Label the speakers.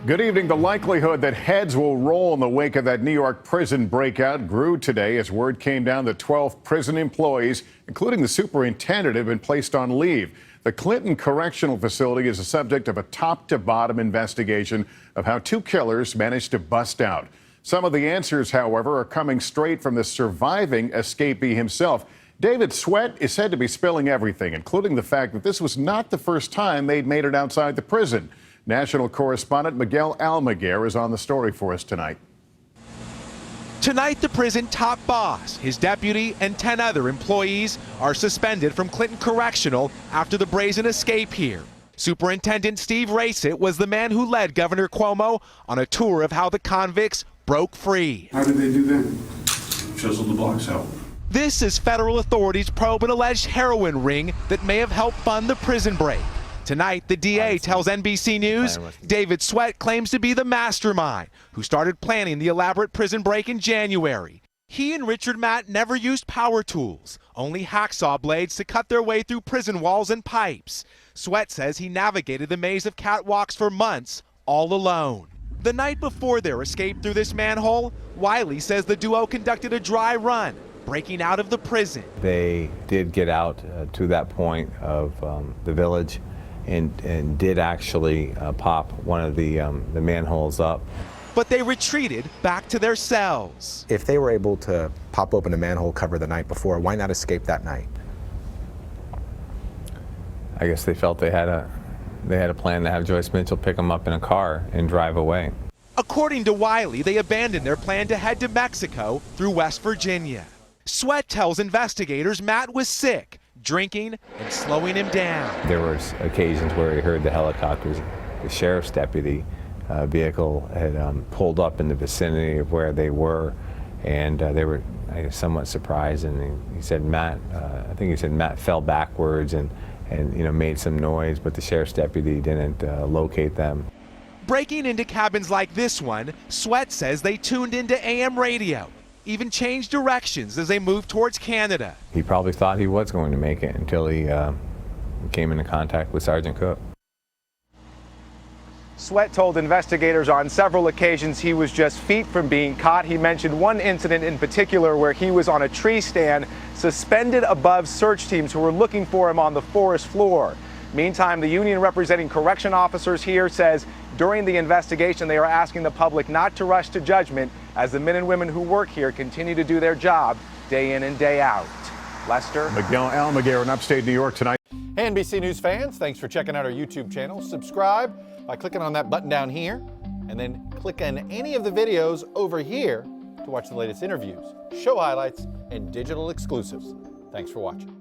Speaker 1: Good evening. The likelihood that heads will roll in the wake of that New York prison breakout grew today as word came down that 12 prison employees, including the superintendent, have been placed on leave. The Clinton Correctional Facility is the subject of a top-to-bottom investigation of how two killers managed to bust out. Some of the answers, however, are coming straight from the surviving escapee himself. David Sweat is said to be spilling everything, including the fact that this was not the first time they'd made it outside the prison. National correspondent Miguel Almaguer is on the story for us tonight.
Speaker 2: Tonight, the prison top boss, his deputy, and 10 other employees are suspended from Clinton Correctional after the brazen escape here. Superintendent Steve Racet was the man who led Governor Cuomo on a tour of how the convicts broke free.
Speaker 3: How did they do that? Chiseled the blocks out.
Speaker 2: This is federal authorities probe an alleged heroin ring that may have helped fund the prison break. Tonight, the DA tells NBC News David Sweat claims to be the mastermind who started planning the elaborate prison break in January. He and Richard Matt never used power tools, only hacksaw blades to cut their way through prison walls and pipes. Sweat says he navigated the maze of catwalks for months, all alone. The night before their escape through this manhole, Wiley says the duo conducted a dry run, breaking out of the prison.
Speaker 4: They did get out to that point of the village and did actually pop one of the manholes up.
Speaker 2: But they retreated back to their cells.
Speaker 5: If they were able to pop open a manhole cover the night before, why not escape that night?
Speaker 4: I guess they felt they had a plan to have Joyce Mitchell pick them up in a car and drive away.
Speaker 2: According to Wiley, they abandoned their plan to head to Mexico through West Virginia. Sweat tells investigators Matt was sick, drinking, and slowing him down.
Speaker 4: There was occasions where he heard the helicopters. The sheriff's deputy vehicle had pulled up in the vicinity of where they were, and they were somewhat surprised. And he said Matt, I think he said Matt fell backwards and made some noise, but the sheriff's deputy didn't locate them.
Speaker 2: Breaking into cabins like this one, Sweat says they tuned into AM radio, even changed directions as they moved towards Canada.
Speaker 4: He probably thought he was going to make it until he came into contact with Sergeant Cook.
Speaker 6: Sweat told investigators on several occasions he was just feet from being caught. He mentioned one incident in particular where he was on a tree stand suspended above search teams who were looking for him on the forest floor. Meantime, the union representing correction officers here says during the investigation they are asking the public not to rush to judgment as the men and women who work here continue to do their job day in and day out. Lester?
Speaker 1: Miguel Almaguer in upstate New York tonight.
Speaker 7: Hey, NBC News fans, thanks for checking out our YouTube channel. Subscribe by clicking on that button down here, and then click on any of the videos over here to watch the latest interviews, show highlights, and digital exclusives. Thanks for watching.